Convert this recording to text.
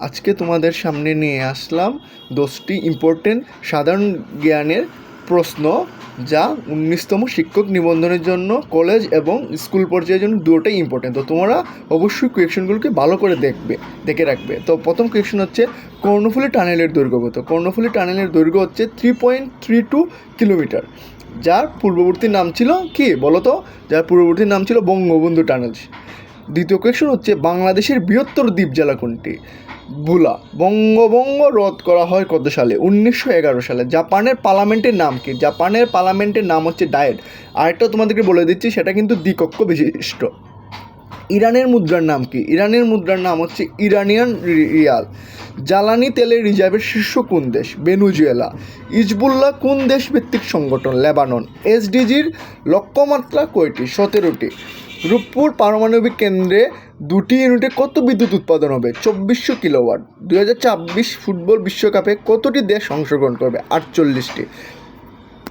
আজকে তোমাদের সামনে নিয়ে আসলাম 10টি ইম্পর্টেন্ট সাধারণ জ্ঞানের প্রশ্ন, যা 19তম শিক্ষক নিবন্ধনের জন্য কলেজ এবং স্কুল পর্যায়ের জন্য দুটোটাই ইম্পর্টেন্ট। তো তোমরা অবশ্যই কোয়েকশনগুলোকে ভালো করে দেখে রাখবে। তো প্রথম কোয়েকশন হচ্ছে, কর্ণফুলী টানেলের দৈর্ঘ্য কত? কর্ণফুলী টানেলের দৈর্ঘ্য হচ্ছে 3.32 কিলোমিটার, যার পূর্ববর্তী নাম ছিল কি বলো তো? যার পূর্ববর্তী নাম ছিল বঙ্গবন্ধু টানেল। দ্বিতীয় কোয়েকশন হচ্ছে, বাংলাদেশের বৃহত্তর দ্বীপ জেলা কোনটি? ভোলা। বঙ্গভঙ্গ রদ করা হয় কত সালে? 1911 সালে। জাপানের পার্লামেন্টের নাম কি? জাপানের পার্লামেন্টের নাম হচ্ছে ডায়েট। আরেকটা তোমাদেরকে বলে দিচ্ছি, সেটা কিন্তু দ্বিকক্ষ বিশিষ্ট। ইরানের মুদ্রার নাম কি? ইরানের মুদ্রার নাম হচ্ছে ইরানিয়ান রিয়াল। জ্বালানি তেলের রিজার্ভের শীর্ষ কোন দেশ? ভেনেজুয়েলা। হিজবুল্লাহ কোন দেশ ভিত্তিক সংগঠন? লেবানন। এসডিজির লক্ষ্যমাত্রা কয়টি? 17টি। রূপপুর পারমাণবিক কেন্দ্রে 2টি ইউনিটে কত বিদ্যুৎ উৎপাদন হবে? 2400 কিলোওয়াট। 2026 ফুটবল বিশ্বকাপে কতটি দেশ অংশগ্রহণ করবে? 48টি।